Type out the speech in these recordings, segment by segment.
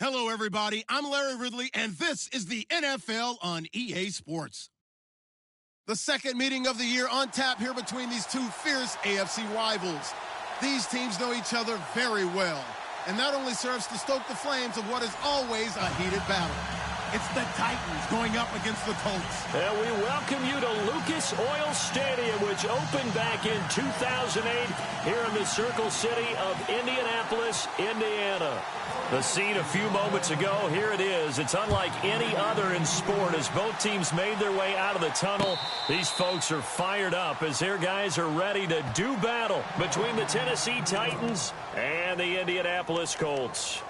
Hello, everybody. I'm Larry Ridley, and this is the NFL on EA Sports. The second meeting of the year on tap here between these two fierce AFC rivals. These teams know each other very well, and that only serves to stoke the flames of what is always a heated battle. It's the Titans going up against the Colts. And we welcome you to Lucas Oil Stadium, which opened back in 2008 here in the Circle City of Indianapolis, Indiana. The scene a few moments ago, here it is. It's unlike any other in sport as both teams made their way out of the tunnel. These folks are fired up as their guys are ready to do battle between the Tennessee Titans and the Indianapolis Colts.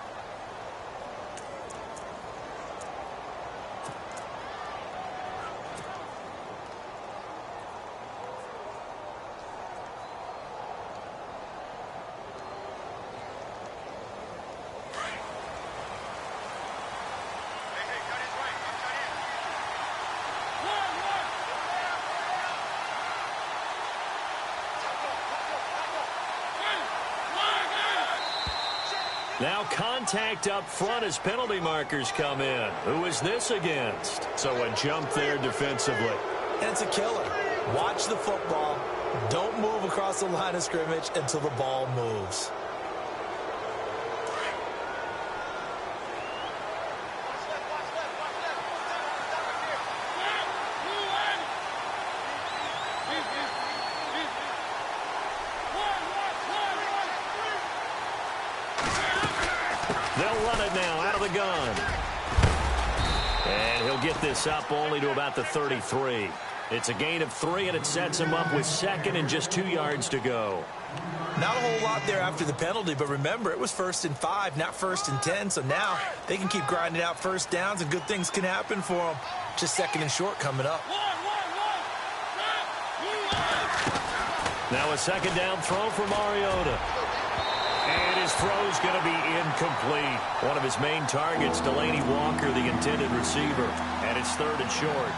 Now contact up front as penalty markers come in. Who is this against? So a jump there defensively. And it's a killer. Watch the football. Don't move across the line of scrimmage until the ball moves. They'll run it now out of the gun. And he'll get this up only to about the 33. It's a gain of 3, and it sets him up with second and just 2 yards to go. Not a whole lot there after the penalty, but remember, it was 1st and 5, not 1st and 10, so now they can keep grinding out first downs, and good things can happen for them. Just 2nd and short coming up. Now a 2nd down throw for Mariota. And his throw's going to be incomplete. One of his main targets, Delaney Walker, the intended receiver. And it's 3rd and short.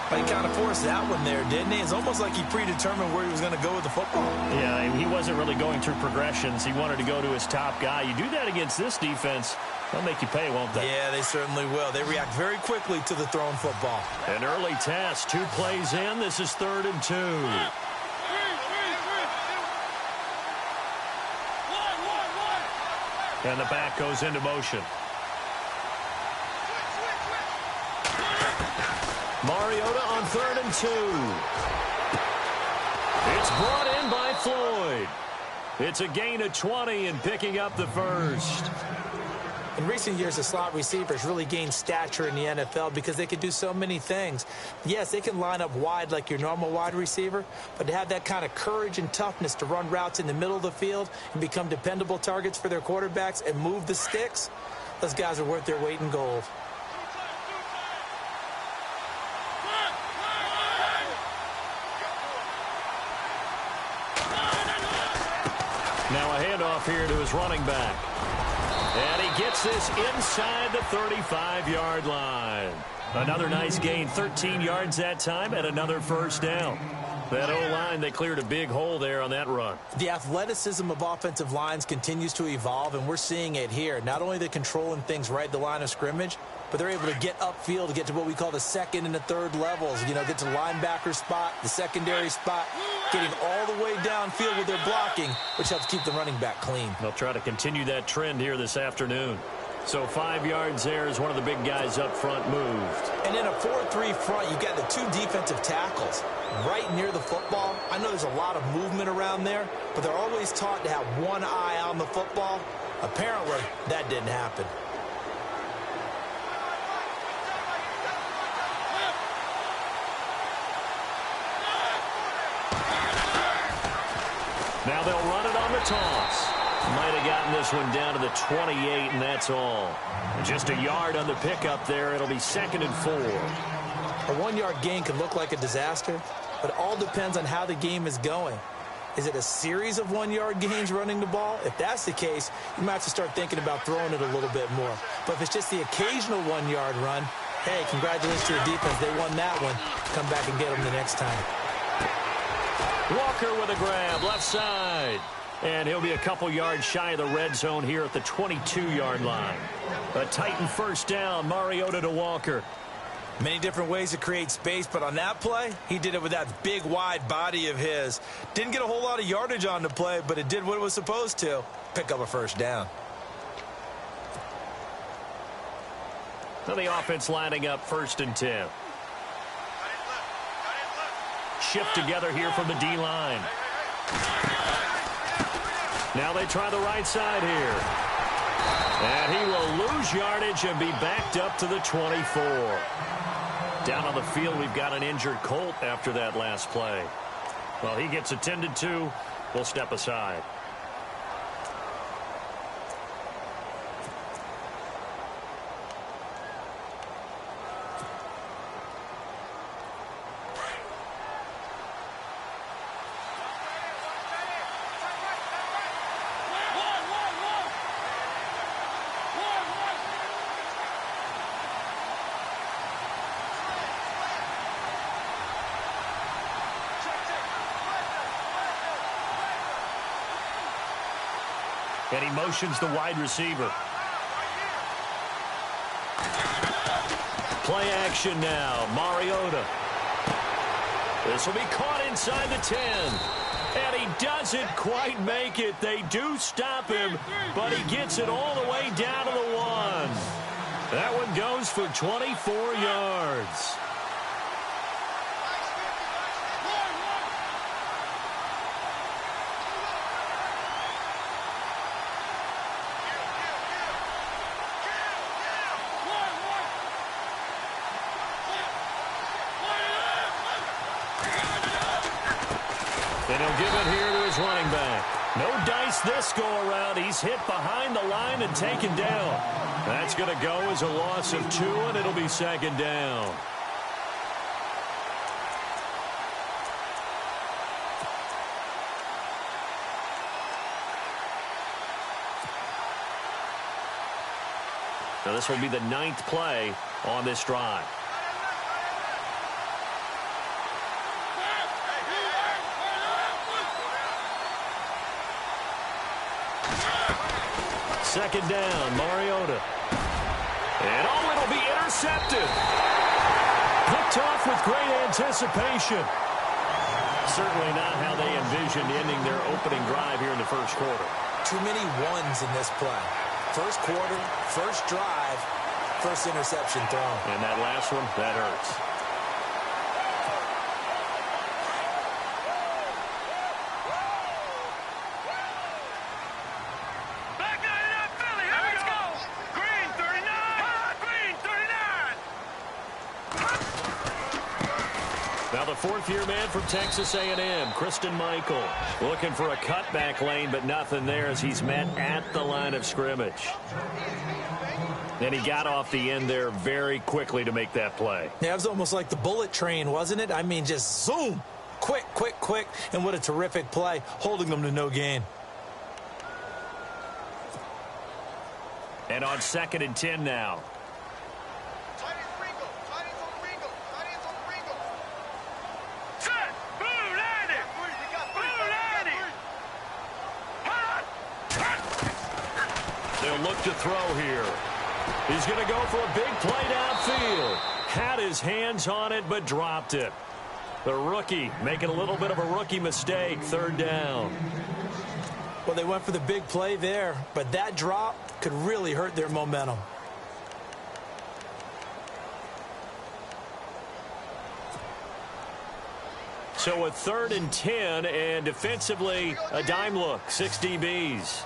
But he kind of forced that one there, didn't he? It's almost like he predetermined where he was going to go with the football. Yeah, he wasn't really going through progressions. He wanted to go to his top guy. You do that against this defense, they'll make you pay, won't they? Yeah, they certainly will. They react very quickly to the thrown football. An early test. 2 plays in. This is 3rd and 2. And the back goes into motion. Mariota on 3rd and 2. It's brought in by Floyd. It's a gain of 20 and picking up the first. In recent years, the slot receivers really gained stature in the NFL because they can do so many things. Yes, they can line up wide like your normal wide receiver, but to have that kind of courage and toughness to run routes in the middle of the field and become dependable targets for their quarterbacks and move the sticks, those guys are worth their weight in gold. Now a handoff here to his running back. And he gets this inside the 35-yard line. Another nice gain, 13 yards that time, and another first down. That O-line, they cleared a big hole there on that run. The athleticism of offensive lines continues to evolve, and we're seeing it here. Not only they're controlling things right at the line of scrimmage, but they're able to get upfield to get to what we call the 2nd and the 3rd levels. You know, get to the linebacker spot, the secondary spot, getting all the way downfield with their blocking, which helps keep the running back clean. They'll try to continue that trend here this afternoon. So 5 yards there as one of the big guys up front moved. And in a 4-3 front, you've got the 2 defensive tackles right near the football. I know there's a lot of movement around there, but they're always taught to have one eye on the football. Apparently, that didn't happen. Now they'll run it on the toss. Might have gotten this one down to the 28, and that's all. Just a yard on the pickup there. It'll be 2nd and 4. A 1-yard gain can look like a disaster, but it all depends on how the game is going. Is it a series of 1-yard gains running the ball? If that's the case, you might have to start thinking about throwing it a little bit more. But if it's just the occasional 1-yard run, hey, congratulations to the defense. They won that one. Come back and get them the next time. Walker with a grab, left side. And he'll be a couple yards shy of the red zone here at the 22-yard line. A Titan first down, Mariota to Walker. Many different ways to create space, but on that play, he did it with that big, wide body of his. Didn't get a whole lot of yardage on the play, but it did what it was supposed to. Pick up a first down. So the offense lining up 1st and 10. Shift together here from the D-line. Now they try the right side here. And he will lose yardage and be backed up to the 24. Down on the field, we've got an injured Colt after that last play. Well, he gets attended to. We'll step aside. And he motions the wide receiver. Play action now. Mariota. This will be caught inside the 10. And he doesn't quite make it. They do stop him, but he gets it all the way down to the 1. That one goes for 24 yards. And he'll give it here to his running back. No dice this go-around. He's hit behind the line and taken down. That's going to go as a loss of 2, and it'll be 2nd down. Now this will be the 9th play on this drive. Second down, Mariota. And it'll be intercepted. Picked off with great anticipation. Certainly not how they envisioned ending their opening drive here in the first quarter. Too many ones in this play. First quarter, first drive, first interception thrown. And that last one, that hurts. Now the 4th-year man from Texas A&M, Kristen Michael, looking for a cutback lane, but nothing there as he's met at the line of scrimmage. And he got off the end there very quickly to make that play. Yeah, it was almost like the bullet train, wasn't it? I mean, just zoom. Quick, quick, quick. And what a terrific play, holding them to no gain. And on 2nd and 10 now. They'll look to throw here. He's going to go for a big play downfield. Had his hands on it, but dropped it. The rookie making a little bit of a rookie mistake. 3rd down. Well, they went for the big play there, but that drop could really hurt their momentum. So a 3rd and 10, and defensively, a dime look. 6 DBs.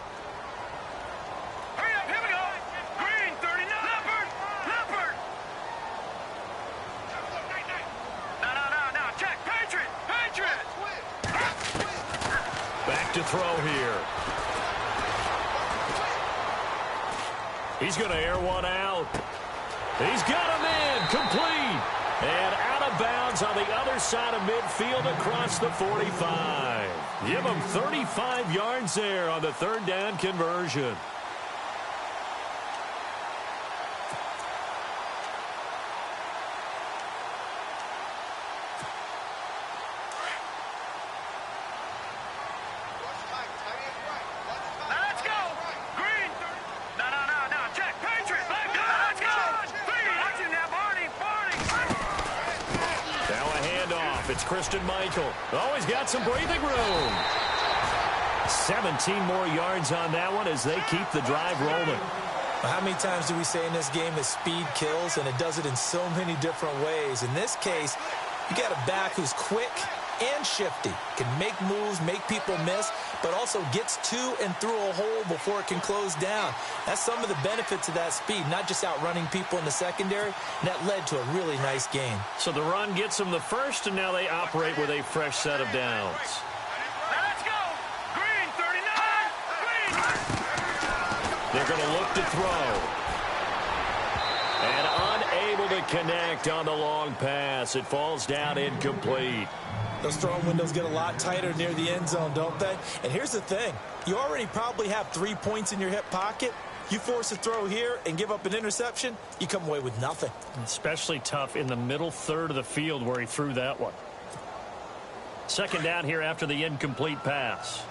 To throw here. He's going to air one out. He's got him in. Complete. And out of bounds on the other side of midfield across the 45. Give him 35 yards there on the 3rd down conversion. It's Christian Michael. Oh, he's got some breathing room. 17 more yards on that one as they keep the drive rolling. How many times do we say in this game that speed kills, and it does it in so many different ways? In this case, you got a back who's quick and shifty, can make moves, make people miss, but also gets to and through a hole before it can close down. That's some of the benefits of that speed, not just outrunning people in the secondary, and that led to a really nice game. So the run gets them the first, and now they operate with a fresh set of downs. Let's go! Green, 39! Green! They're going to look to throw. And unable to connect on the long pass. It falls down incomplete. Those throwing windows get a lot tighter near the end zone, don't they? And here's the thing. You already probably have 3 points in your hip pocket. You force a throw here and give up an interception, you come away with nothing. Especially tough in the middle third of the field where he threw that one. Second down here after the incomplete pass.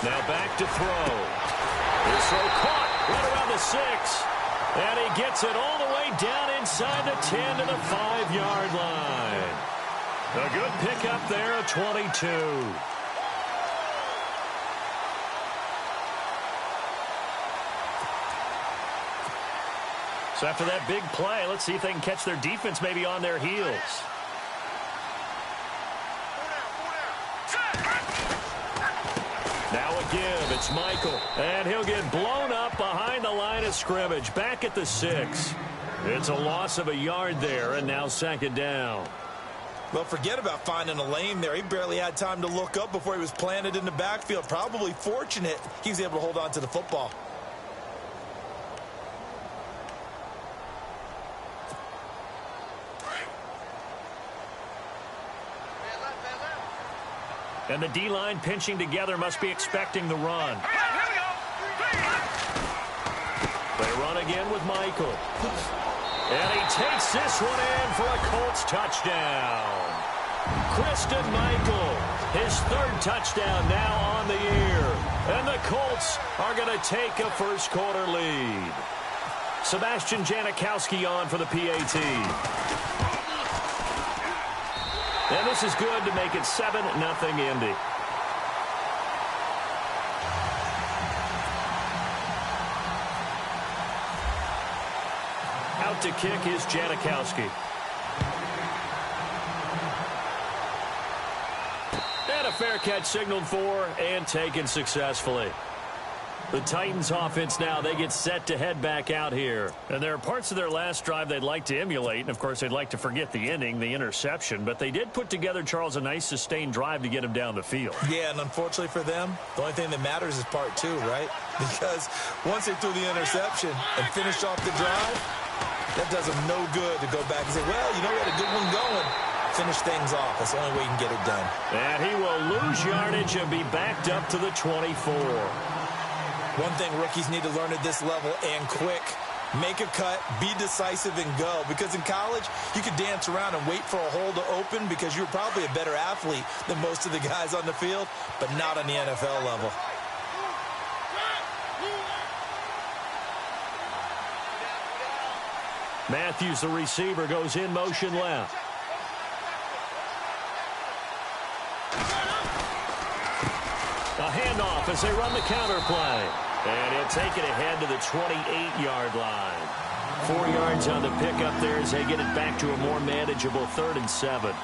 Now back to throw. His throw caught right around the 6. And he gets it all the way down inside the 10 to the 5-yard line. A good pickup there at 22. So after that big play, let's see if they can catch their defense maybe on their heels. Now a give. It's Michael. And he'll get blown up behind the line of scrimmage. Back at the 6. It's a loss of a yard there, and now second down. Well, forget about finding a lane there. He barely had time to look up before he was planted in the backfield. Probably fortunate he was able to hold on to the football. And the D-line pinching together must be expecting the run. They run again with Michael. And he takes this one in for a Colts touchdown. Christian Michael, his third touchdown now on the year. And the Colts are going to take a first-quarter lead. Sebastian Janikowski on for the PAT. And this is good to make it 7-0 Indy. Out to kick is Janikowski. And a fair catch signaled for and taken successfully. The Titans offense now, they get set to head back out here. And there are parts of their last drive they'd like to emulate. And, of course, they'd like to forget the ending, the interception. But they did put together, Charles, a nice sustained drive to get him down the field. Yeah, and unfortunately for them, the only thing that matters is part 2, right? Because once they threw the interception and finished off the drive, that does them no good to go back and say, well, you know, we had a good one going. Finish things off. That's the only way you can get it done. And he will lose yardage and be backed up to the 24. One thing rookies need to learn at this level, and quick, make a cut, be decisive, and go. Because in college, you could dance around and wait for a hole to open because you're probably a better athlete than most of the guys on the field, but not on the NFL level. Matthews, the receiver, goes in motion left. A handoff as they run the counter play. And he'll take it ahead to the 28-yard line. 4 yards on the pickup there as they get it back to a more manageable 3rd and 7.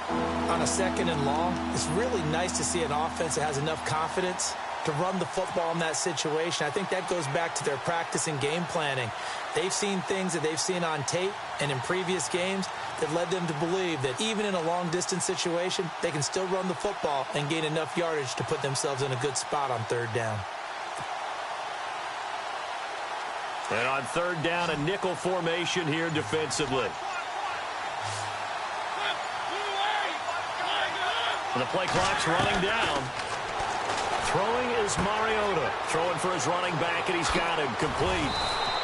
On a 2nd and long, it's really nice to see an offense that has enough confidence to run the football in that situation. I think that goes back to their practice and game planning. They've seen things that they've seen on tape and in previous games that led them to believe that even in a long-distance situation, they can still run the football and gain enough yardage to put themselves in a good spot on 3rd down. And on 3rd down, a nickel formation here defensively. The play clock's running down. Throwing is Mariota. Throwing for his running back, and he's got him complete.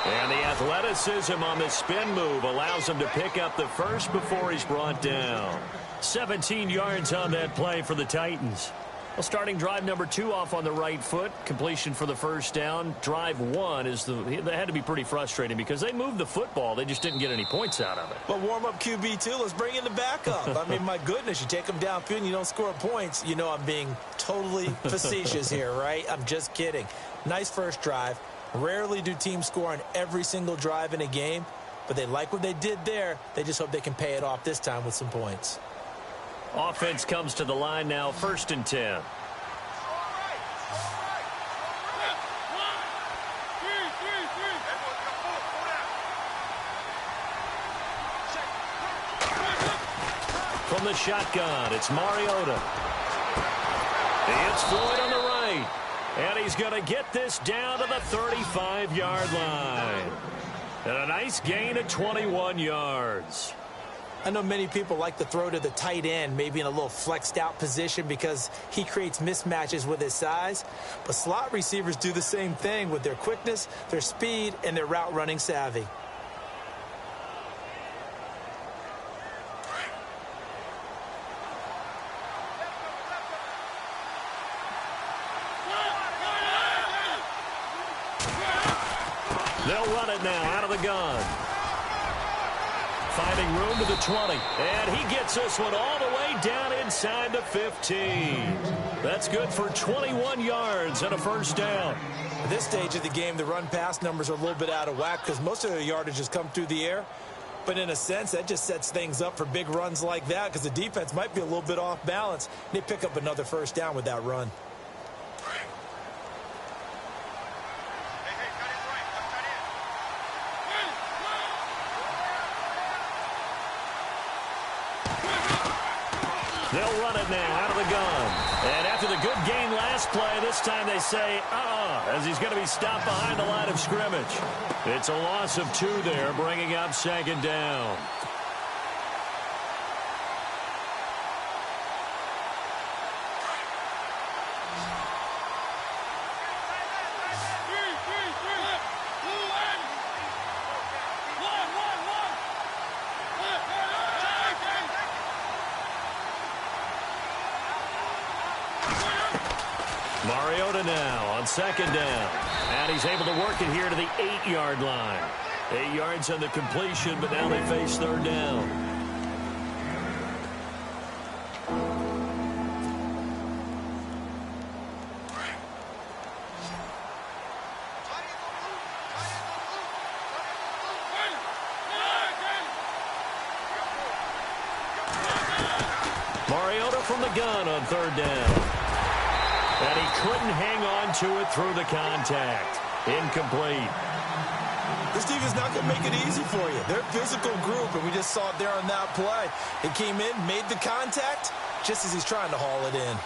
And the athleticism on the spin move allows him to pick up the first before he's brought down. 17 yards on that play for the Titans. Well, starting drive number 2 off on the right foot. Completion for the first down. Drive 1 that had to be pretty frustrating because they moved the football. They just didn't get any points out of it. But warm-up QB2, let's bring in the backup. I mean, my goodness, you take them downfield and you don't score points. You know I'm being totally facetious here, right? I'm just kidding. Nice first drive. Rarely do teams score on every single drive in a game, but they like what they did there. They just hope they can pay it off this time with some points. Offense comes to the line now, 1st and 10. From the shotgun, it's Mariota. It's Floyd on the right. And he's going to get this down to the 35-yard line. And a nice gain of 21 yards. I know many people like to throw to the tight end, maybe in a little flexed out position because he creates mismatches with his size. But slot receivers do the same thing with their quickness, their speed, and their route running savvy. They'll run it now out of the gun. Finding room to the 20. And he gets this one all the way down inside the 15. That's good for 21 yards and a first down. At this stage of the game, the run-pass numbers are a little bit out of whack because most of their yardage has come through the air. But in a sense, that just sets things up for big runs like that because the defense might be a little bit off balance. They pick up another first down with that run. They'll run it now out of the gun. And after the good gain last play, this time they say, as he's going to be stopped behind the line of scrimmage. It's a loss of 2 there, bringing up 2nd down. Mariota now on 2nd down. And he's able to work it here to the 8-yard line. 8 yards on the completion, but now they face 3rd down. Mariota from the gun on 3rd down. And he couldn't hang on to it through the contact. Incomplete. This defense is not going to make it easy for you. They're a physical group, and we just saw it there on that play. He came in, made the contact, just as he's trying to haul it in.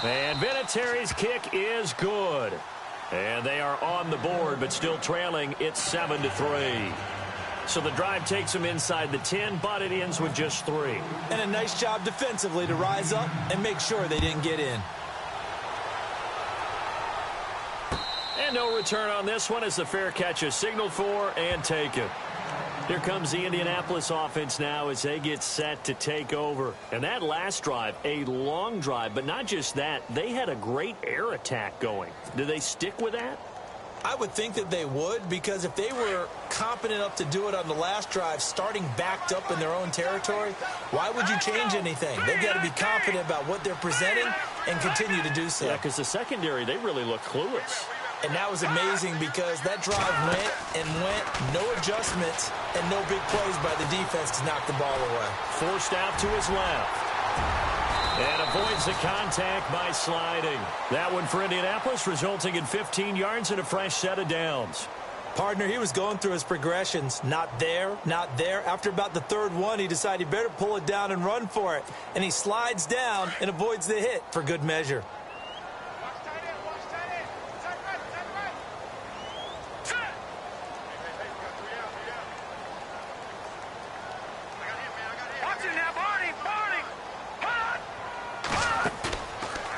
And Vinatieri's kick is good. And they are on the board, but still trailing. It's 7-3. So the drive takes them inside the 10, but it ends with just 3. And a nice job defensively to rise up and make sure they didn't get in. And no return on this one as the fair catch is signaled for and taken. Here comes the Indianapolis offense now as they get set to take over. And that last drive, a long drive, but not just that. They had a great air attack going. Do they stick with that? I would think that they would, because if they were competent enough to do it on the last drive, starting backed up in their own territory, why would you change anything? They've got to be confident about what they're presenting and continue to do so. Yeah, because the secondary, they really look clueless. And that was amazing because that drive went and went, no adjustments and no big plays by the defense to knock the ball away. Forced out to his left. And avoids the contact by sliding. That one for Indianapolis, resulting in 15 yards and a fresh set of downs. Partner, he was going through his progressions. Not there, not there. After about the third one, he decided he better pull it down and run for it. And he slides down and avoids the hit for good measure.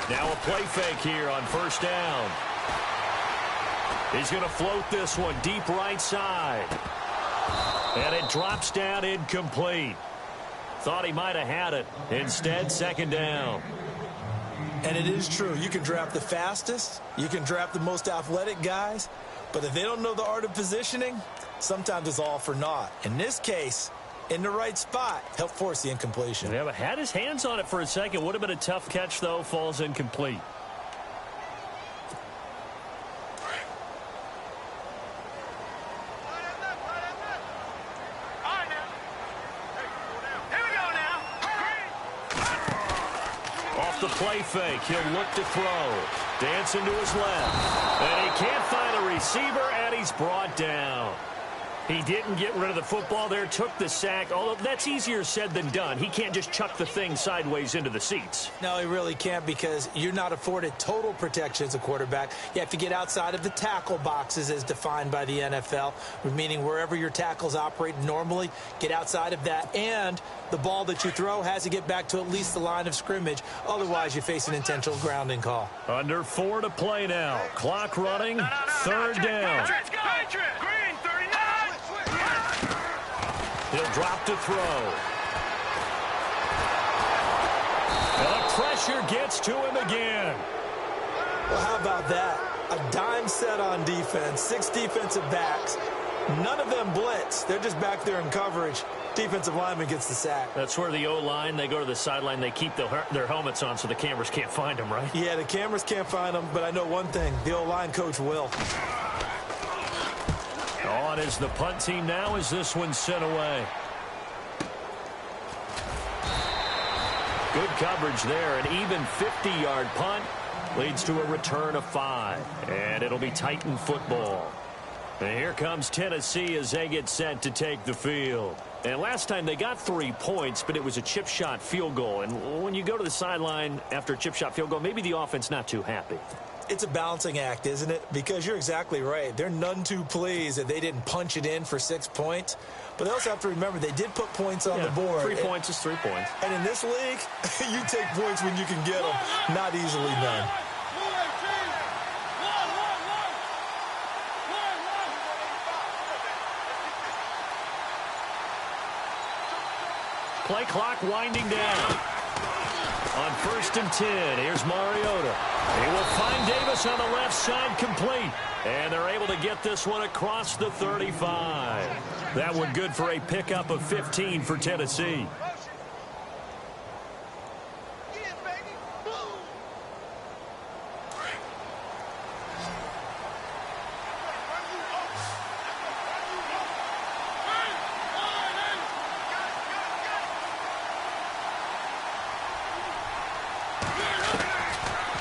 Now a play fake here on first down. He's going to float this one deep right side. And it drops down incomplete. Thought he might have had it. Instead, second down. And it is true. You can draft the fastest. You can draft the most athletic guys. But if they don't know the art of positioning, sometimes it's all for naught. In this case, in the right spot, help force the incompletion. Yeah, but had his hands on it for a second. Would have been a tough catch, though. Falls incomplete. Off the play fake, he'll look to throw. Dancing to his left. And he can't find a receiver, and he's brought down. He didn't get rid of the football there, took the sack, although that's easier said than done. He can't just chuck the thing sideways into the seats. No, he really can't, because you're not afforded total protection as a quarterback. You have to get outside of the tackle boxes as defined by the NFL, meaning wherever your tackles operate normally, get outside of that. And the ball that you throw has to get back to at least the line of scrimmage. Otherwise, you face an intentional grounding call. Under 4 to play now. Clock running, third down. Green, 39. He'll drop to throw. And the pressure gets to him again. Well, how about that? A dime set on defense, 6 defensive backs. None of them blitz. They're just back there in coverage. Defensive lineman gets the sack. That's where the O-line, they go to the sideline, they keep their helmets on so the cameras can't find them, right? Yeah, the cameras can't find them, but I know one thing. The O-line coach will. On is the punt team now as this one's sent away. Good coverage there. An even 50-yard punt leads to a return of 5. And it'll be Titan football. And here comes Tennessee as they get set to take the field. And last time they got 3 points, but it was a chip shot field goal. And when you go to the sideline after a chip shot field goal, maybe the offense not too happy. It's a balancing act, isn't it? Because you're exactly right. They're none too pleased that they didn't punch it in for 6 points. But they also have to remember they did put points on the board. 3 points is 3 points. And in this league, you take points when you can get them, not easily done. Play clock winding down. On 1st and 10, here's Mariota. He will find Davis on the left side, complete. And they're able to get this one across the 35. That one good for a pickup of 15 for Tennessee.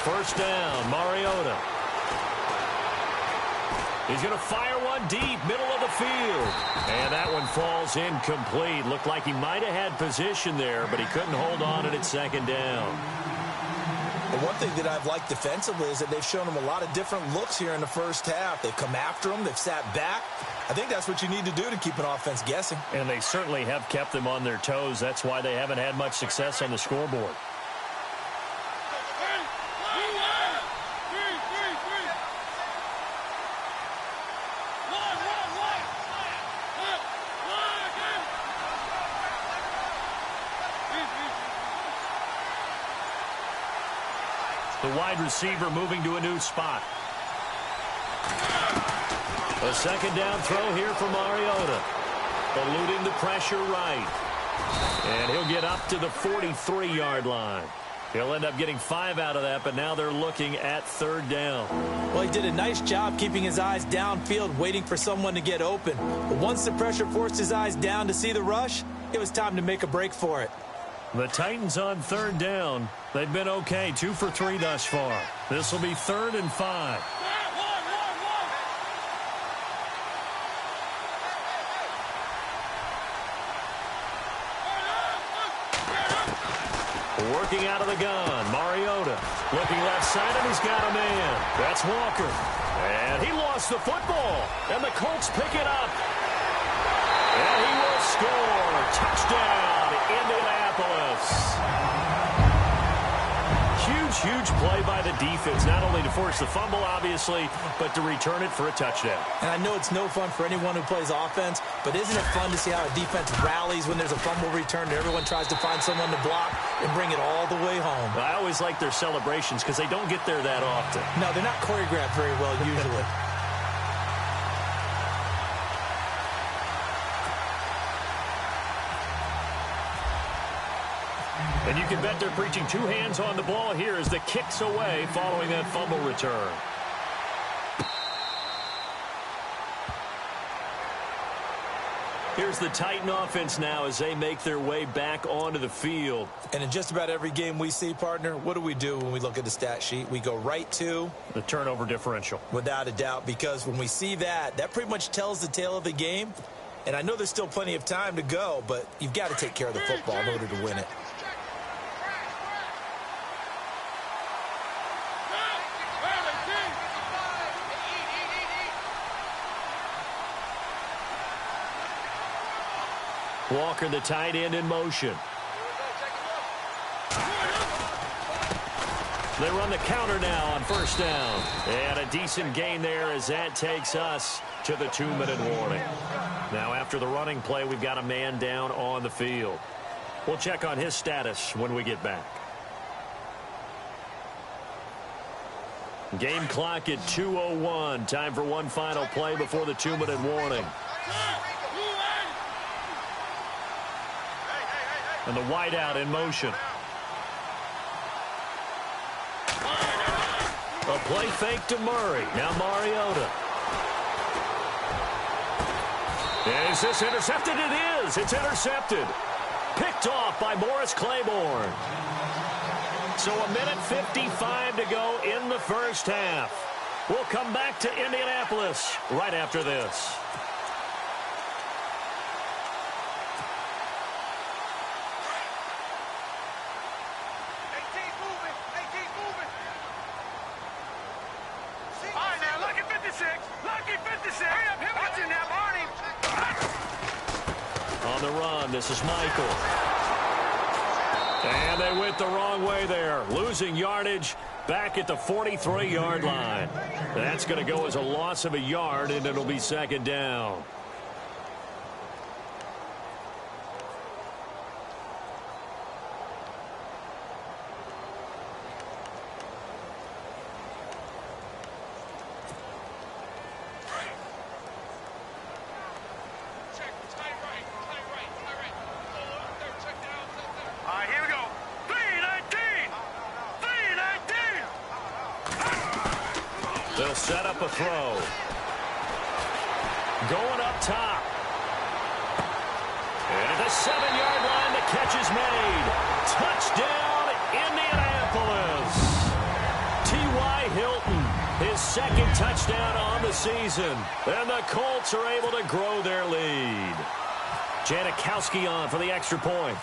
First down, Mariota. He's going to fire one deep, middle of the field. And that one falls incomplete. Looked like he might have had position there, but he couldn't hold on at second down. The one thing that I've liked defensively is that they've shown him a lot of different looks here in the first half. They've come after him. They've sat back. I think that's what you need to do to keep an offense guessing. And they certainly have kept them on their toes. That's why they haven't had much success on the scoreboard. The wide receiver moving to a new spot. A second down throw here for Mariota. Eluding the pressure right. And he'll get up to the 43-yard line. He'll end up getting 5 out of that, but now they're looking at third down. Well, he did a nice job keeping his eyes downfield, waiting for someone to get open. But once the pressure forced his eyes down to see the rush, it was time to make a break for it. The Titans on third down. They've been okay, 2 for 3 thus far. This will be 3rd and 5. Working out of the gun, Mariota. Looking left side, and he's got a man. That's Walker. And he lost the football. And the Colts pick it up. And he will score. Touchdown, Indianapolis. Huge huge play by the defense, not only to force the fumble, obviously, but to return it for a touchdown. And I know it's no fun for anyone who plays offense, but isn't it fun to see how a defense rallies when there's a fumble return and everyone tries to find someone to block and bring it all the way home? Well, I always like their celebrations because they don't get there that often. No, they're not choreographed very well usually. And you can bet they're preaching two hands on the ball here as the kick's away following that fumble return. Here's the Titan offense now as they make their way back onto the field. And in just about every game we see, partner, what do we do when we look at the stat sheet? We go right to the turnover differential. Without a doubt, because when we see that, that pretty much tells the tale of the game. And I know there's still plenty of time to go, but you've got to take care of the football in order to win it. Walker, the tight end, in motion. They run the counter now on first down. And a decent gain there as that takes us to the 2-minute warning. Now after the running play, we've got a man down on the field. We'll check on his status when we get back. Game clock at 2:01. Time for one final play before the 2-minute warning. And the wideout in motion. A play fake to Murray. Now Mariota. Is this intercepted? It is. It's intercepted. Picked off by Morris Claiborne. So a minute 55 to go in the first half. We'll come back to Indianapolis right after this. On the run, this is Michael. And they went the wrong way there, losing yardage back at the 43-yard line. That's going to go as a loss of a yard, and it'll be second down. They'll set up a throw. Going up top. And at the 7-yard line, the catch is made. Touchdown, Indianapolis. T.Y. Hilton, his second touchdown on the season. And the Colts are able to grow their lead. Janikowski on for the extra point.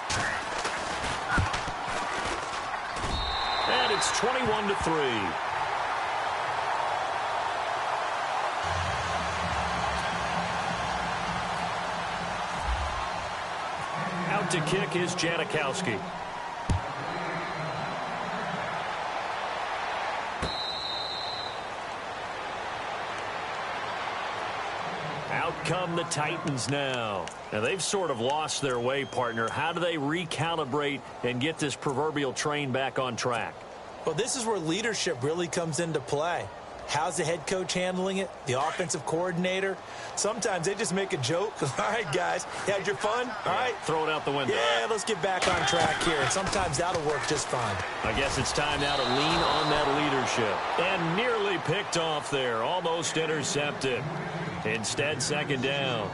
And it's 21-3. Out to kick is Janikowski. Out come the Titans now. Now they've sort of lost their way, partner. How do they recalibrate and get this proverbial train back on track? Well, this is where leadership really comes into play. How's the head coach handling it? The offensive coordinator? Sometimes they just make a joke. All right, guys, you had your fun? All right. Throw it out the window. Yeah, let's get back on track here. And sometimes that'll work just fine. I guess it's time now to lean on that leadership. And nearly picked off there. Almost intercepted. Instead, second down.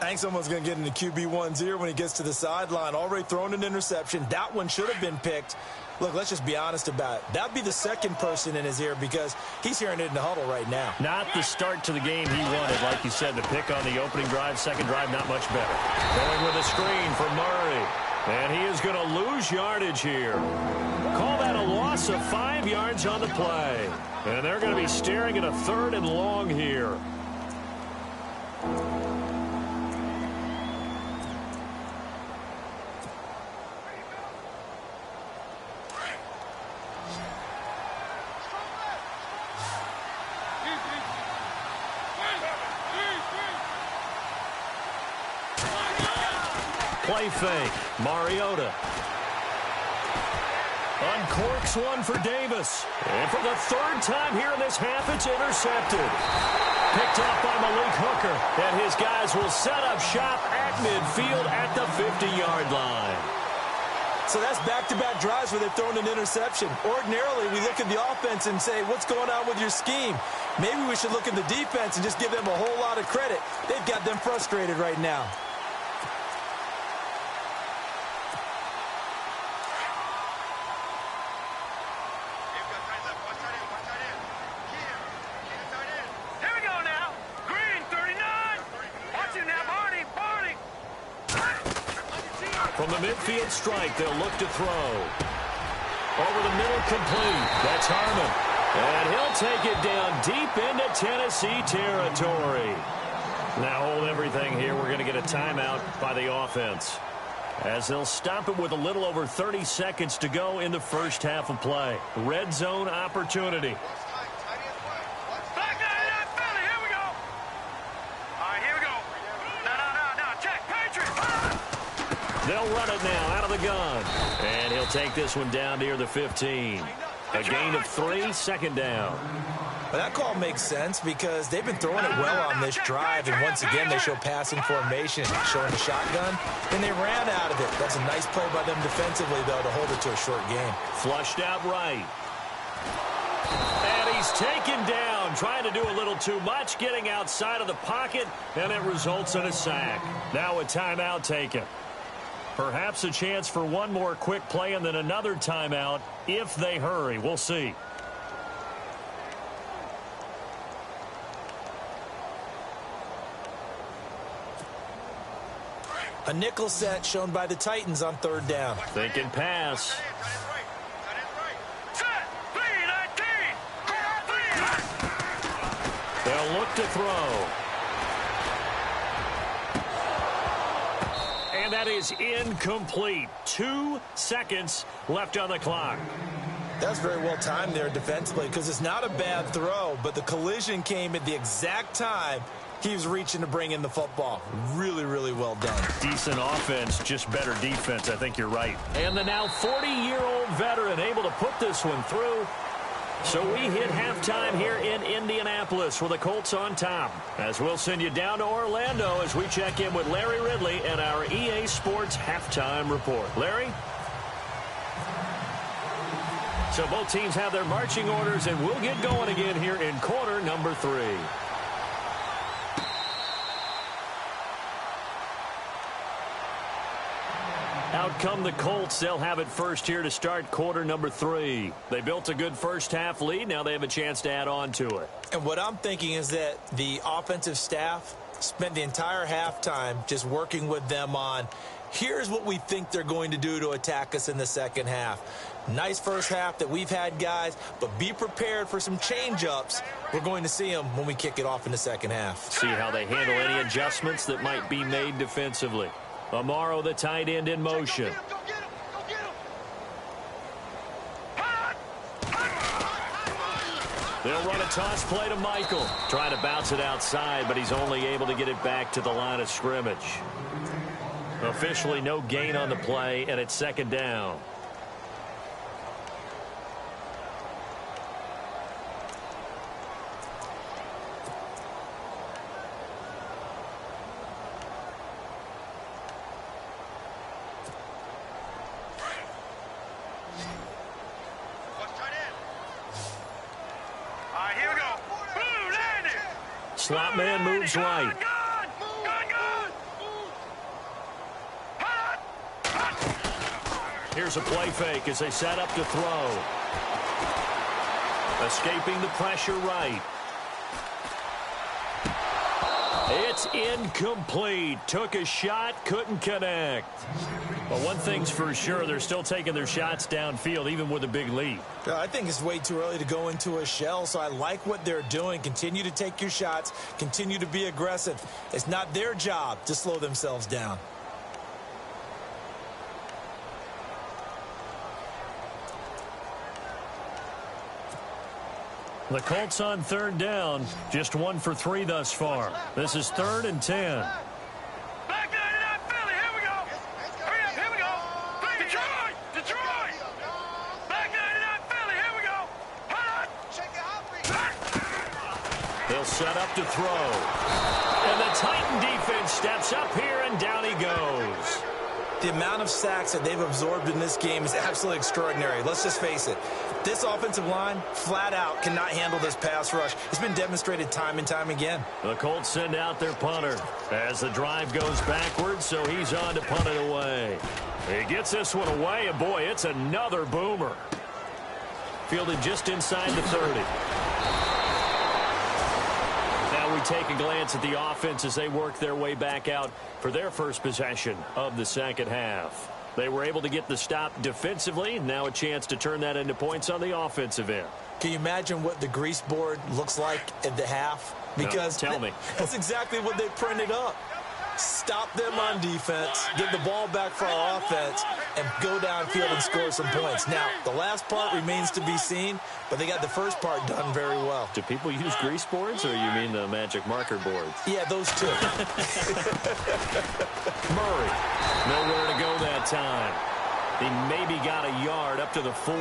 I think someone's going to get into QB1's ear when he gets to the sideline. Already thrown an interception. That one should have been picked. Look, let's just be honest about it. That'd be the second person in his ear because he's hearing it in the huddle right now. Not the start to the game he wanted. Like you said, the pick on the opening drive, second drive, not much better. Going with a screen for Murray. And he is going to lose yardage here. Call that a loss of 5 yards on the play. And they're going to be staring at a 3rd and long here. play fake. Mariota uncorks one for Davis. And for the third time here in this half, it's intercepted. Picked off by Malik Hooker. And his guys will set up shop at midfield at the 50-yard line. So that's back-to-back drives where they've thrown an interception. Ordinarily, we look at the offense and say, what's going on with your scheme? Maybe we should look at the defense and just give them a whole lot of credit. They've got them frustrated right now. Here we go now. Green, 39. Watch it now, Barney. From the midfield strike, they'll look to throw. Over the middle, complete. That's Harmon. And he'll take it down deep into Tennessee territory. Now hold everything here. We're going to get a timeout by the offense, as they'll stop it with a little over 30 seconds to go in the first half of play. Red zone opportunity. Back 99 Philly. Here we go. All right, here we go. No. Check. Patriots. They'll run it now out of the gun. And he'll take this one down near the 15. A gain of 3, second down. Well, that call makes sense because they've been throwing it well on this drive, and once again they show passing formation, showing the shotgun, and they ran out of it. That's a nice play by them defensively, though, to hold it to a short game. Flushed out right. And he's taken down, trying to do a little too much, getting outside of the pocket, and it results in a sack. Now a timeout taken. Perhaps a chance for one more quick play and then another timeout if they hurry. We'll see. A nickel set shown by the Titans on third down. Thinking pass. Set. 3-19. They'll look to throw. And that is incomplete. 2 seconds left on the clock. That's very well timed there defensively because it's not a bad throw, but the collision came at the exact time he was reaching to bring in the football. Really, really well done. Decent offense, just better defense. I think you're right. And the now 40-year-old veteran able to put this one through. So we hit halftime here in Indianapolis with the Colts on top. As we'll send you down to Orlando as we check in with Larry Ridley and our EA Sports halftime report. Larry? So both teams have their marching orders, and we'll get going again here in quarter number 3. Out come the Colts. They'll have it first here to start quarter number 3. They built a good first half lead. Now they have a chance to add on to it. And what I'm thinking is that the offensive staff spent the entire halftime just working with them on, here's what we think they're going to do to attack us in the second half. Nice first half that we've had, guys, but be prepared for some change-ups. We're going to see them when we kick it off in the second half. See how they handle any adjustments that might be made defensively. Amaro, the tight end, in motion. Go get him. They'll run a toss play to Michael. Trying to bounce it outside, but he's only able to get it back to the line of scrimmage. Officially no gain on the play, and it's second down. Slot man moves right. Here's a play fake as they set up to throw. Escaping the pressure right. It's incomplete. Took a shot, couldn't connect. But one thing's for sure, they're still taking their shots downfield, even with a big lead. I think it's way too early to go into a shell, so I like what they're doing. Continue to take your shots. Continue to be aggressive. It's not their job to slow themselves down. The Colts on third down, just 1 for 3 thus far. This is 3rd and 10. Back 99 Philly, here we go. He'll set up to throw. And the Titan defense steps up here, and down he goes. The amount of sacks that they've absorbed in this game is absolutely extraordinary. Let's just face it. This offensive line, flat out, cannot handle this pass rush. It's been demonstrated time and time again. The Colts send out their punter as the drive goes backwards, so he's on to punt it away. He gets this one away, and boy, it's another boomer. Fielded just inside the 30. Now we take a glance at the offense as they work their way back out for their first possession of the second half. They were able to get the stop defensively. Now a chance to turn that into points on the offensive end. Can you imagine what the grease board looks like at the half? Because no, tell me. That's exactly what they printed up. Stop them on defense, get the ball back for our offense, and go downfield and score some points. Now, the last part remains to be seen, but they got the first part done very well. Do people use grease boards, or you mean the magic marker boards? Yeah, those two. Murray, nowhere to go that time. He maybe got a yard up to the 40.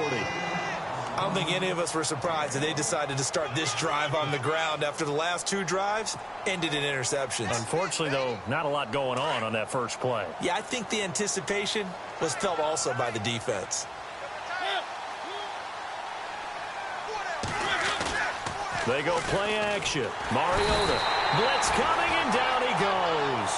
I don't think any of us were surprised that they decided to start this drive on the ground after the last two drives ended in interceptions. Unfortunately, though, not a lot going on that first play. Yeah, I think the anticipation was felt also by the defense. They go play action. Mariota. Blitz coming, and down he goes.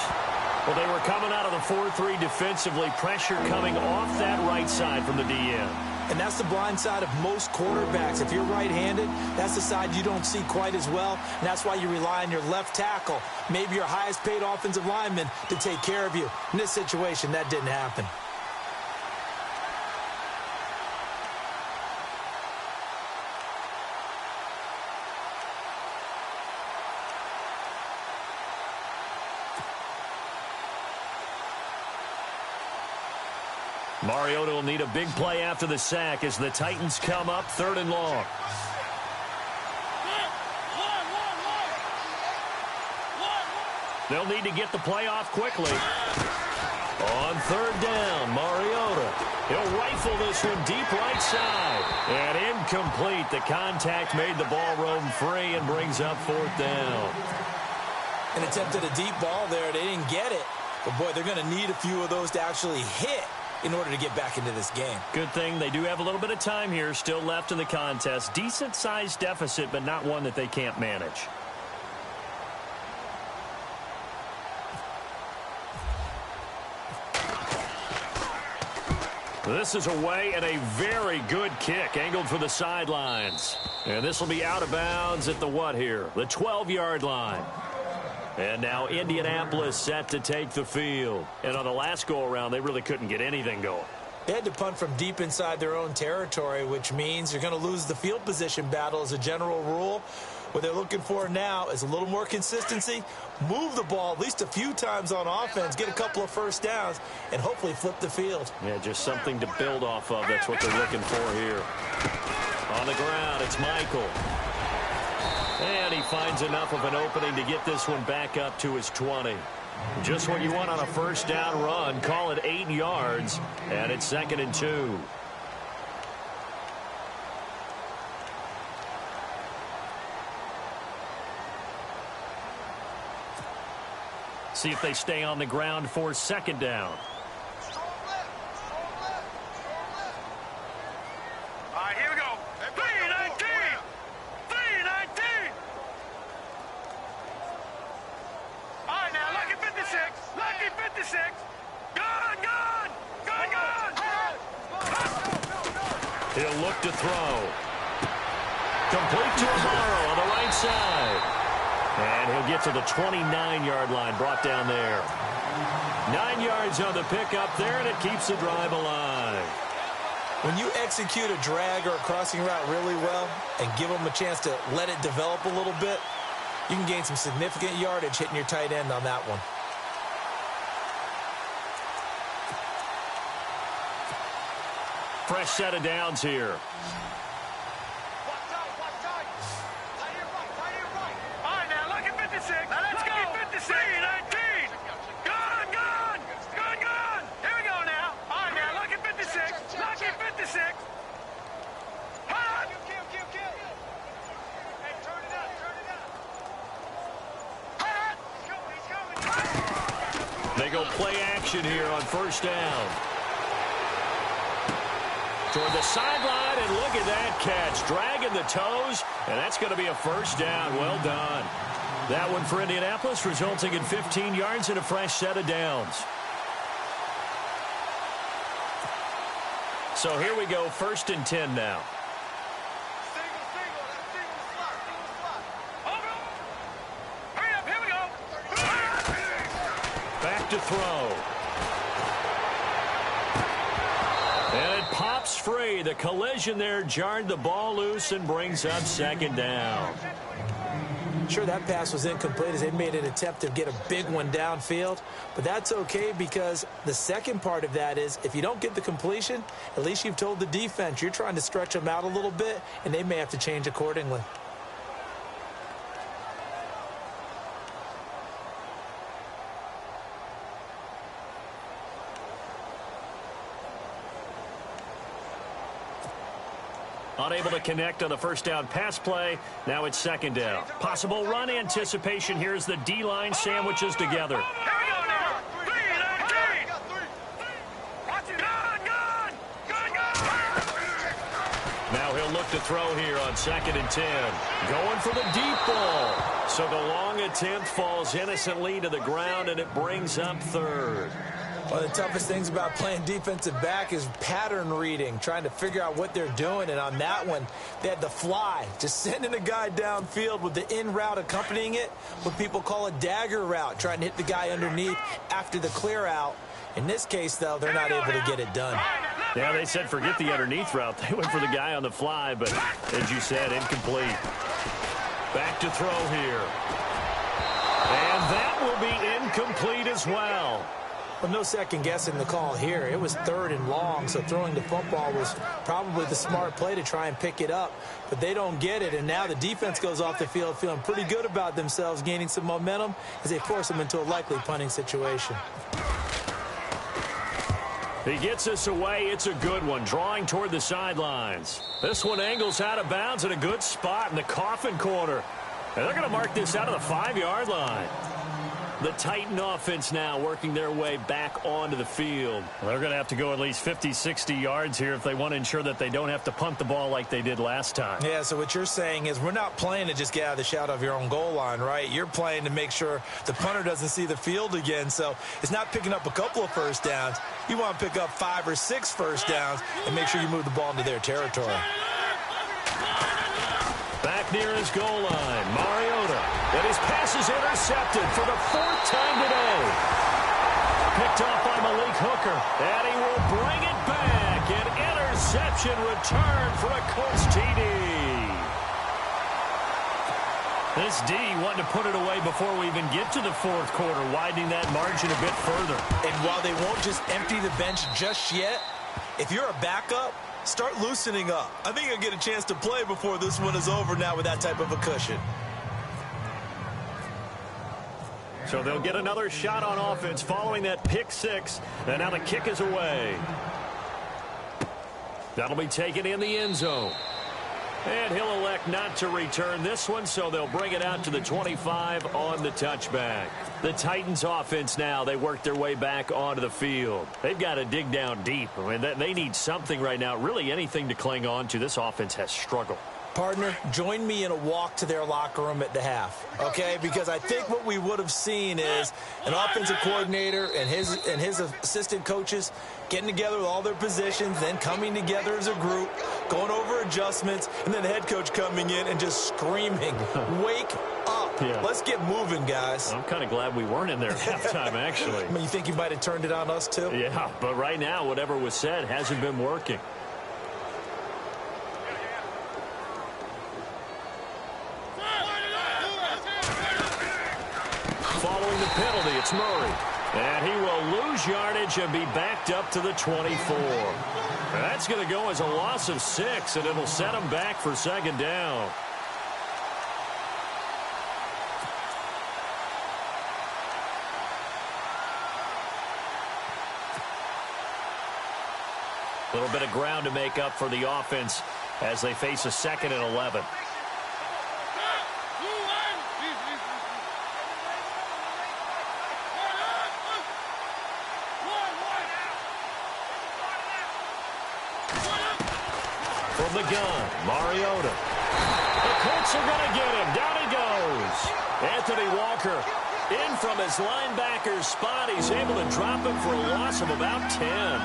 Well, they were coming out of the 4-3 defensively. Pressure coming off that right side from the DN. And that's the blind side of most quarterbacks. If you're right-handed, that's the side you don't see quite as well. And that's why you rely on your left tackle, maybe your highest-paid offensive lineman, to take care of you. In this situation, that didn't happen. Mariota will need a big play after the sack as the Titans come up 3rd and long. They'll need to get the play off quickly. On 3rd down, Mariota. He'll rifle this one deep right side. And incomplete. The contact made the ball roam free and brings up 4th down. An attempt at a deep ball there. They didn't get it. But, boy, they're going to need a few of those to actually hit in order to get back into this game. Good thing they do have a little bit of time here still left in the contest. Decent-sized deficit, but not one that they can't manage. This is away and a very good kick angled for the sidelines. And this will be out of bounds at the what here? The 12-yard line. And now Indianapolis set to take the field. And on the last go-around, they really couldn't get anything going. They had to punt from deep inside their own territory, which means you're going to lose the field position battle as a general rule. What they're looking for now is a little more consistency, move the ball at least a few times on offense, get a couple of first downs, and hopefully flip the field. Yeah, just something to build off of. That's what they're looking for here. On the ground, it's Michael. And he finds enough of an opening to get this one back up to his 20. Just what you want on a first down run. Call it 8 yards, and it's 2nd and 2. See if they stay on the ground for 2nd down. He'll look to throw. Complete to Amaro on the right side. And he'll get to the 29-yard line, brought down there. 9 yards on the pickup there, and it keeps the drive alive. When you execute a drag or a crossing route really well and give them a chance to let it develop a little bit, you can gain some significant yardage hitting your tight end on that one. Fresh set of downs here. motion here on first down. Toward the sideline, and look at that catch. Dragging the toes, and that's going to be a first down. Well done. That one for Indianapolis, resulting in 15 yards and a fresh set of downs. So here we go, 1st and 10 now. Back to throw. And it pops free. The collision there jarred the ball loose and brings up 2nd down. Sure, that pass was incomplete as they made an attempt to get a big one downfield. But that's okay because the second part of that is if you don't get the completion, at least you've told the defense you're trying to stretch them out a little bit, and they may have to change accordingly. Unable to connect on the first down pass play. Now it's 2nd down. Possible run anticipation. Here's the D-line sandwiches together. Now he'll look to throw here on 2nd and 10. Going for the deep ball. So the long attempt falls innocently to the ground, and it brings up 3rd. One of the toughest things about playing defensive back is pattern reading, trying to figure out what they're doing. And on that one, they had the fly, just sending a guy downfield with the in route accompanying it, what people call a dagger route, trying to hit the guy underneath after the clear out. In this case, though, they're not able to get it done. Yeah, they said forget the underneath route. They went for the guy on the fly, but as you said, incomplete. Back to throw here. And that will be incomplete as well. Well, no second guessing the call here. It was 3rd and long, so throwing the football was probably the smart play to try and pick it up. But they don't get it, and now the defense goes off the field feeling pretty good about themselves, gaining some momentum as they force them into a likely punting situation. He gets us away. It's a good one, drawing toward the sidelines. This one angles out of bounds at a good spot in the coffin corner. And they're going to mark this out of the 5-yard line. The Titan offense now working their way back onto the field. They're going to have to go at least 50, 60 yards here if they want to ensure that they don't have to punt the ball like they did last time. Yeah, so what you're saying is we're not playing to just get out of the shadow of your own goal line, right? You're playing to make sure the punter doesn't see the field again. So it's not picking up a couple of first downs. You want to pick up 5 or 6 first downs and make sure you move the ball into their territory. Back near his goal line, Mariota. And his pass is intercepted for the 4th time today. Picked off by Malik Hooker. And he will bring it back. An interception return for a Colts TD. This D wanting to put it away before we even get to the 4th quarter, widening that margin a bit further. And while they won't just empty the bench just yet, if you're a backup, start loosening up. I think you'll get a chance to play before this one is over now with that type of a cushion. So they'll get another shot on offense following that pick 6. And now the kick is away. That'll be taken in the end zone. And he'll elect not to return this one, so they'll bring it out to the 25 on the touchback. The Titans offense now, they work their way back onto the field. They've got to dig down deep. I mean, they need something right now, really anything to cling on to. This offense has struggled. Partner, join me in a walk to their locker room at the half, okay? Because I think what we would have seen is an offensive coordinator and his assistant coaches getting together with all their positions, then coming together as a group, going over adjustments, and then the head coach coming in and just screaming, wake up. Yeah. Let's get moving, guys. I'm kind of glad we weren't in there at halftime, actually. I mean, you think you might have turned it on us, too? Yeah, but right now, whatever was said hasn't been working. Following the penalty, it's Murray. And he will lose yardage and be backed up to the 24. That's going to go as a loss of 6, and it'll set him back for 2nd down. A little bit of ground to make up for the offense as they face a 2nd and 11. From the gun, Mariota. The Colts are going to get him. Down he goes. Anthony Walker in from his linebacker spot. He's able to drop him for a loss of about 10.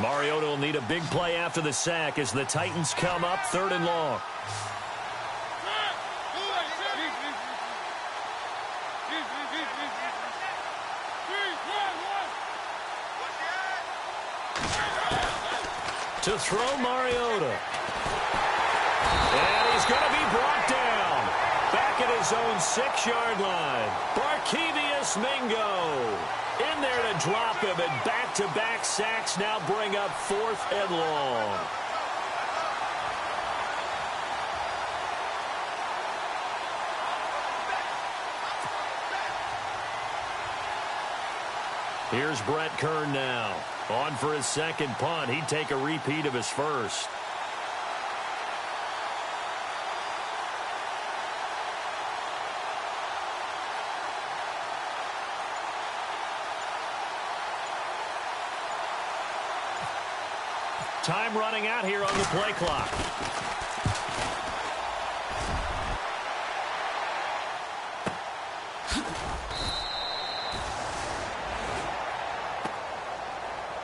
Mariota will need a big play after the sack as the Titans come up 3rd and long. To throw Mariota. And he's going to be brought down. Back at his own 6-yard line. Barkevious Mingo in there to drop him, and back-to-back sacks now bring up 4th and long. Here's Brett Kern now. On for his second punt. He'd take a repeat of his first. Time running out here on the play clock.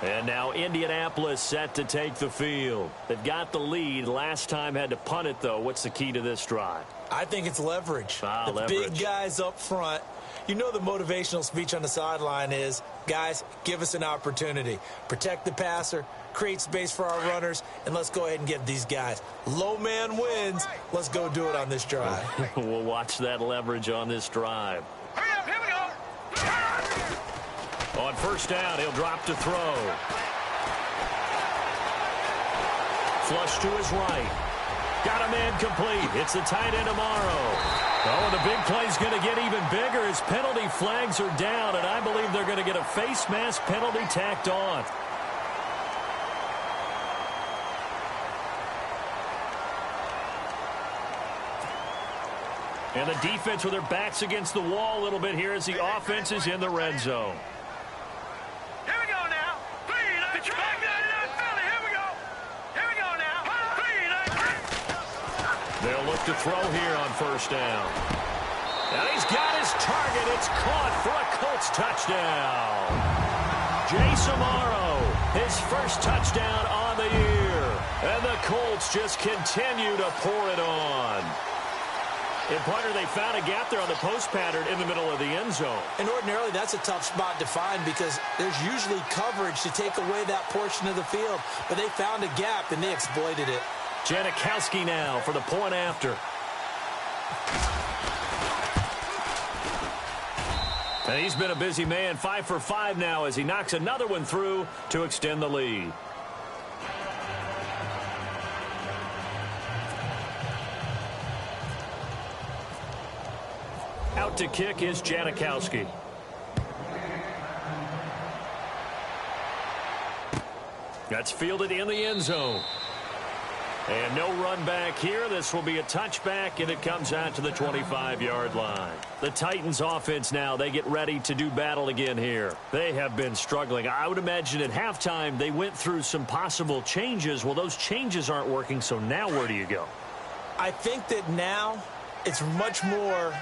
And now Indianapolis set to take the field. They've got the lead. Last time had to punt it, though. What's the key to this drive? I think it's leverage. Leverage. Big guys up front. You know the motivational speech on the sideline is, guys, give us an opportunity. Protect the passer, create space for our runners, and let's go ahead and get these guys. Low man wins. Let's go do it on this drive. We'll watch that leverage on this drive. Hurry up, here we go. On first down, he'll drop to throw. Flush to his right. Got a man complete. It's the tight end tomorrow. Oh, and the big play's going to get even bigger as penalty flags are down, and I believe they're going to get a face mask penalty tacked on. And the defense with their backs against the wall a little bit here as the offense is in the red zone. Here we go now. 3-9. Get your back down in that belly. Here we go. Here we go now. 3-9. They'll look to throw here on first down. And he's got his target. It's caught for a Colts touchdown. Jace Amaro, his first touchdown on the year. And the Colts just continue to pour it on. And, partner, they found a gap there on the post pattern in the middle of the end zone. And ordinarily, that's a tough spot to find because there's usually coverage to take away that portion of the field. But they found a gap, and they exploited it. Janikowski now for the point after. And he's been a busy man, 5 for 5 now as he knocks another one through to extend the lead. Out to kick is Janikowski. That's fielded in the end zone. And no run back here. This will be a touchback, and it comes out to the 25-yard line. The Titans offense now, they get ready to do battle again here. They have been struggling. I would imagine at halftime they went through some possible changes. Well, those changes aren't working, so now where do you go? I think that now it's much more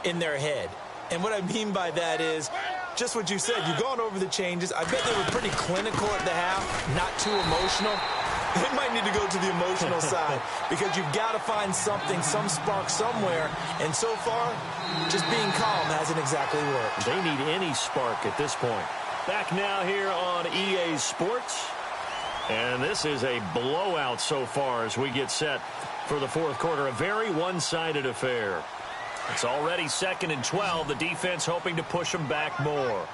in their head. And what I mean by that is just what you said. You've gone over the changes. I bet they were pretty clinical at the half, not too emotional. They might need to go to the emotional side because you've got to find something, some spark somewhere. And so far, just being calm hasn't exactly worked. They need any spark at this point. Back now here on EA Sports. And this is a blowout so far as we get set for the fourth quarter. A very one-sided affair. It's already 2nd and 12. The defense hoping to push them back more.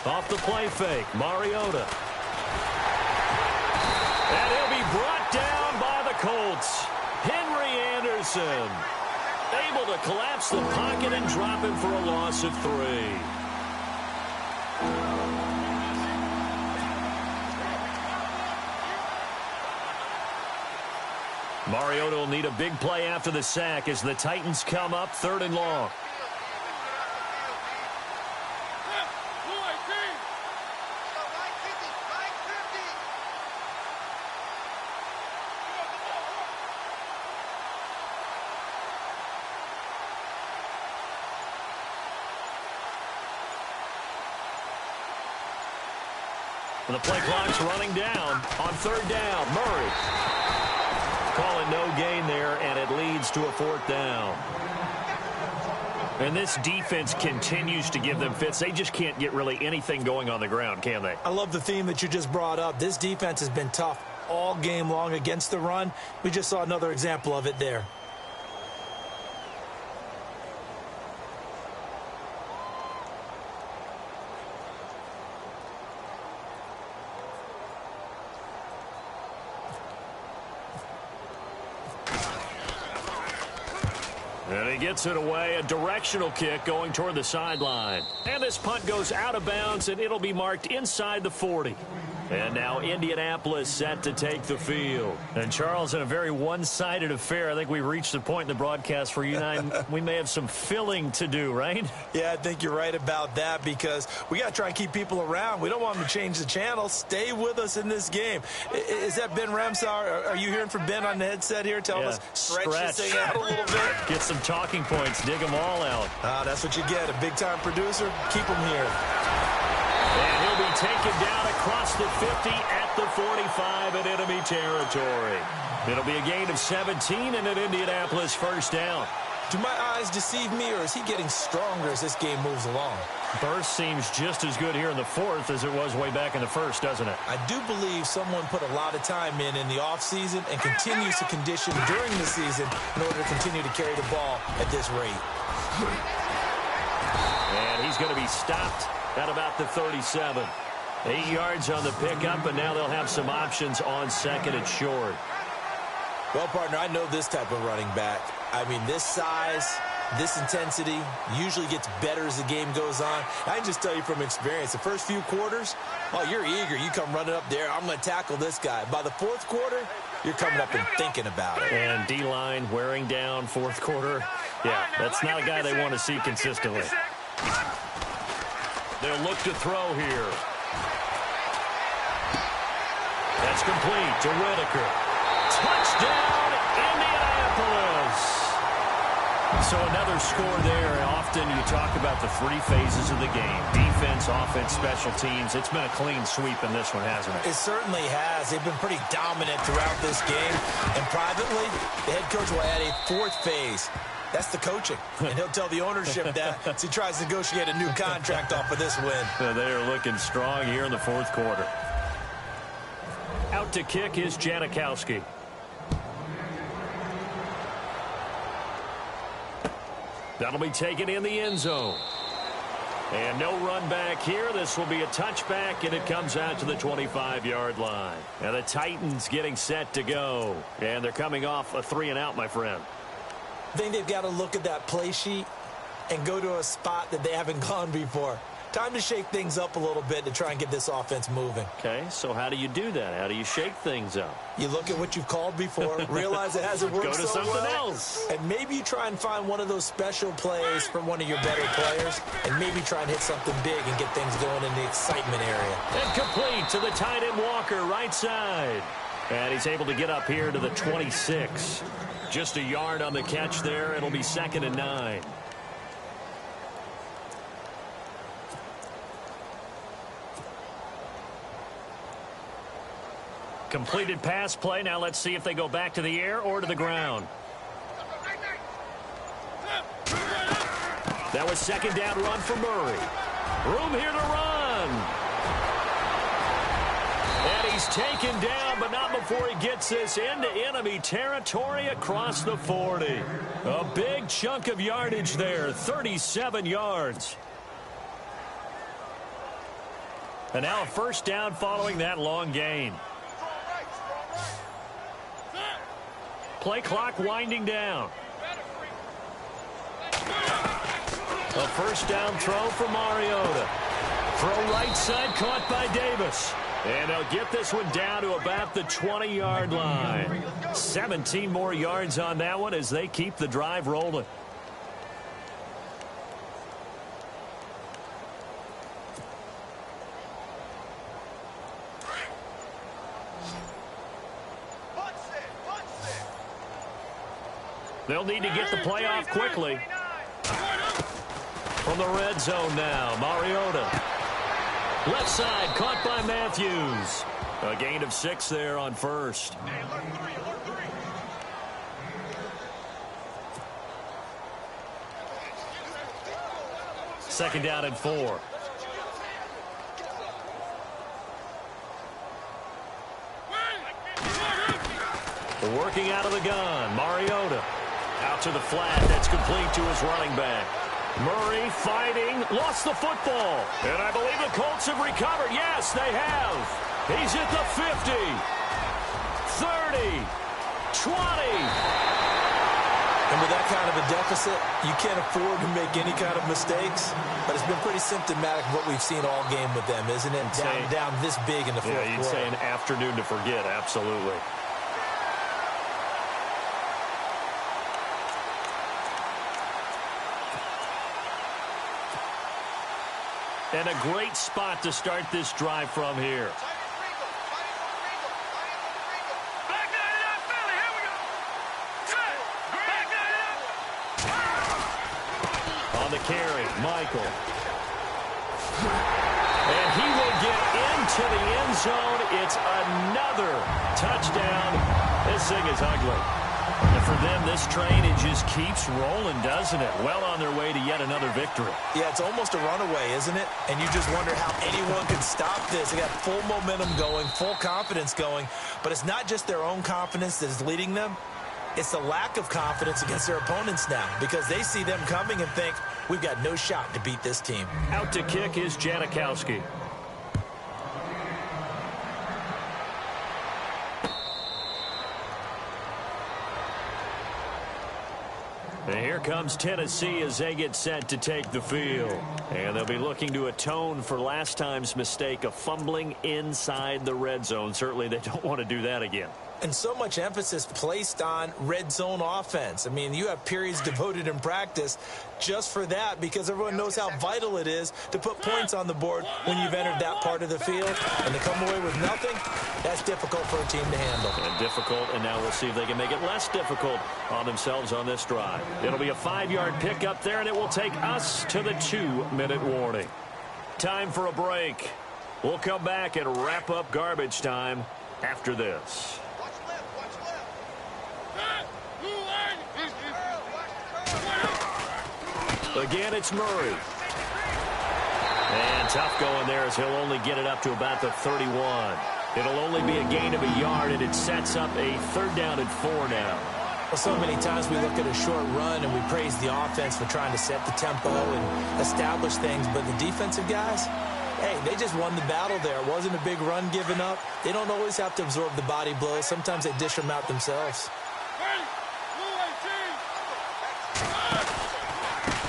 Off the play fake, Mariota. And he'll be brought down by the Colts. Henry Anderson able to collapse the pocket and drop him for a loss of 3. Mariota will need a big play after the sack as the Titans come up 3rd and long. And the play clock's running down on 3rd down. Murray. Call it no gain there, and it leads to a 4th down. And this defense continues to give them fits. They just can't get really anything going on the ground, can they? I love the theme that you just brought up. This defense has been tough all game long against the run. We just saw another example of it there. And he gets it away, a directional kick going toward the sideline. And this punt goes out of bounds, and it'll be marked inside the 40. And now Indianapolis set to take the field. And, Charles, in a very one-sided affair, I think we've reached the point in the broadcast where you and I, we may have some filling to do, right? Yeah, I think you're right about that because we got to try and keep people around. We don't want them to change the channel. Stay with us in this game. Is that Ben Ramsauer? Are you hearing from Ben on the headset here? Tell us, stretch this thing out a little bit. Get some talking points. Dig them all out. That's what you get. A big-time producer. Keep them here. And he'll be taken down across the 50 at the 45 in enemy territory. It'll be a gain of 17 and an Indianapolis 1st down. Do my eyes deceive me, or is he getting stronger as this game moves along? Burst seems just as good here in the 4th as it was way back in the 1st, doesn't it? I do believe someone put a lot of time in the offseason and continues to condition during the season in order to continue to carry the ball at this rate. And he's going to be stopped at about the 37. 8 yards on the pickup, and now they'll have some options on 2nd and short. Well, partner, I know this type of running back. I mean, this size, this intensity usually gets better as the game goes on. I can just tell you from experience, the first few quarters, oh, you're eager. You come running up there, I'm going to tackle this guy. By the 4th quarter, you're coming up and thinking about it. And D-line wearing down 4th quarter. Yeah, that's not a guy they want to see consistently. They'll look to throw here. That's complete to Whitaker. Touchdown, Indianapolis. So another score there. Often you talk about the 3 phases of the game. Defense, offense, special teams. It's been a clean sweep in this one, hasn't it? It certainly has. They've been pretty dominant throughout this game. And privately, the head coach will add a 4th phase. That's the coaching. And he'll tell the ownership that as he tries to negotiate a new contract off of this win. So they are looking strong here in the 4th quarter. Out to kick is Janikowski. That'll be taken in the end zone. And no run back here. This will be a touchback, and it comes out to the 25-yard line. And the Titans getting set to go. And they're coming off a 3-and-out, my friend. I think they've got to look at that play sheet and go to a spot that they haven't gone before. Time to shake things up a little bit to try and get this offense moving. Okay, so how do you do that? How do you shake things up? You look at what you've called before, realize it hasn't worked so well. Go to something else. And maybe you try and find one of those special plays from one of your better players, and maybe try and hit something big and get things going in the excitement area. And complete to the tight end Walker, right side. And he's able to get up here to the 26. Just a yard on the catch there. It'll be 2nd and 9. Completed pass play. Now let's see if they go back to the air or to the ground. That was 2nd down run for Murray. Room here to run. And he's taken down, but not before he gets this into enemy territory across the 40. A big chunk of yardage there, 37 yards. And now a 1st down following that long gain. Play clock winding down. A 1st down throw for Mariota. Throw right side caught by Davis. And they'll get this one down to about the 20-yard line. 17 more yards on that one as they keep the drive rolling. They'll need to get the play off quickly. From the red zone now, Mariota. Left side, caught by Matthews. A gain of 6 there on first. Second down and 4. They're working out of the gun. Mariota out to the flat. That's complete to his running back. Murray fighting, lost the football. And I believe the Colts have recovered. Yes, they have. He's at the 50, 30, 20. And with that kind of a deficit, you can't afford to make any kind of mistakes. But it's been pretty symptomatic of what we've seen all game with them, isn't it? Down this big in the fourth quarter. Yeah, you'd say an afternoon to forget, absolutely. And a great spot to start this drive from here. On the carry, Michael. And he will get into the end zone. It's another touchdown. This thing is ugly. And for them, this train, it just keeps rolling, doesn't it? Well on their way to yet another victory. Yeah, it's almost a runaway, isn't it? And you just wonder how anyone can stop this. They got full momentum going, full confidence going. But it's not just their own confidence that is leading them. It's the lack of confidence against their opponents now because they see them coming and think, we've got no shot to beat this team. Out to kick is Janikowski. And here comes Tennessee as they get set to take the field. And they'll be looking to atone for last time's mistake of fumbling inside the red zone. Certainly they don't want to do that again. And so much emphasis placed on red zone offense. I mean, you have periods devoted in practice just for that because everyone knows how vital it is to put points on the board when you've entered that part of the field. And to come away with nothing, that's difficult for a team to handle. And difficult, and now we'll see if they can make it less difficult on themselves on this drive. It'll be a 5-yard pickup there, and it will take us to the 2-minute warning. Time for a break. We'll come back and wrap up garbage time after this. Again, it's Murray. And tough going there as he'll only get it up to about the 31. It'll only be a gain of a yard, and it sets up a 3rd down and 4 now. Well, so many times we look at a short run and we praise the offense for trying to set the tempo and establish things, but the defensive guys, hey, they just won the battle there. It wasn't a big run given up. They don't always have to absorb the body blows. Sometimes they dish them out themselves.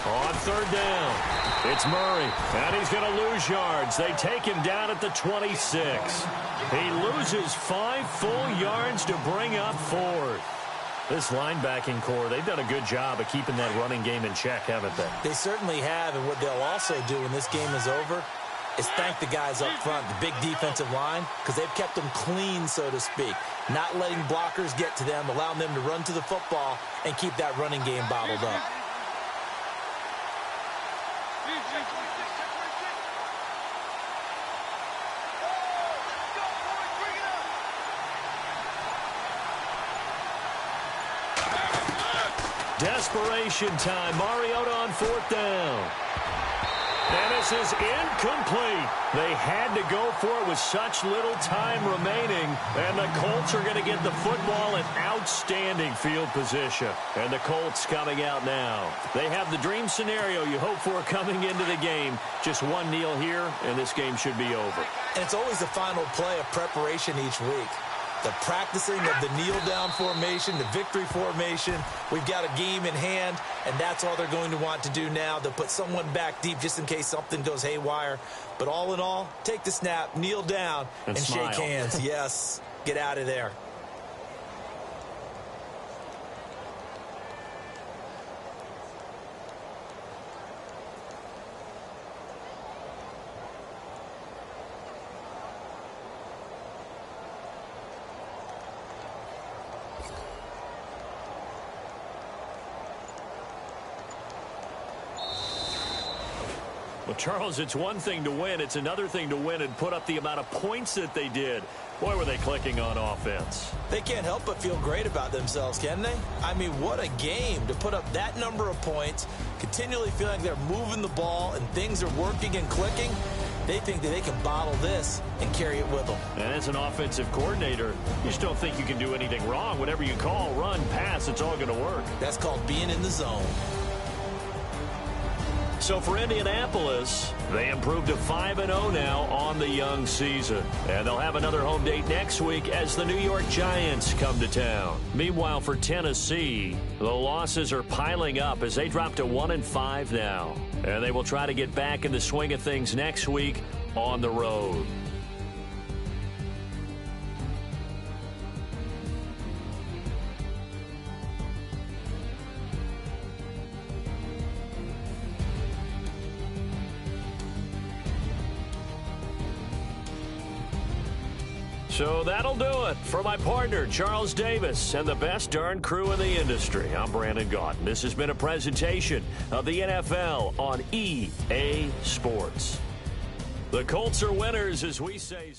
On 3rd down, it's Murray, and he's going to lose yards. They take him down at the 26. He loses 5 full yards to bring up 4th. This linebacking core, they've done a good job of keeping that running game in check, haven't they? They certainly have, and what they'll also do when this game is over is thank the guys up front, the big defensive line, because they've kept them clean, so to speak, not letting blockers get to them, allowing them to run to the football and keep that running game bottled up. Desperation time. Mariota on 4th down. And this is incomplete. They had to go for it with such little time remaining. And the Colts are going to get the football in outstanding field position. And the Colts coming out now. They have the dream scenario you hope for coming into the game. Just one kneel here, and this game should be over. And it's always the final play of preparation each week. the practicing of the kneel-down formation, the victory formation. We've got a game in hand, and that's all they're going to want to do now. They'll put someone back deep just in case something goes haywire. But all in all, take the snap, kneel down, and shake hands. Yes, get out of there. Well, Charles, it's one thing to win. It's another thing to win and put up the amount of points that they did. Boy, were they clicking on offense. They can't help but feel great about themselves, can they? I mean, what a game to put up that number of points, continually feeling like they're moving the ball and things are working and clicking. They think that they can bottle this and carry it with them. And as an offensive coordinator, you just don't think you can do anything wrong. Whatever you call, run, pass, it's all going to work. That's called being in the zone. So for Indianapolis, they improved to 5-0 now on the young season. And they'll have another home date next week as the New York Giants come to town. Meanwhile, for Tennessee, the losses are piling up as they drop to 1-5 now. And they will try to get back in the swing of things next week on the road. So that'll do it for my partner, Charles Davis, and the best darn crew in the industry. I'm Brandon Gaudin. This has been a presentation of the NFL on EA Sports. The Colts are winners, as we say.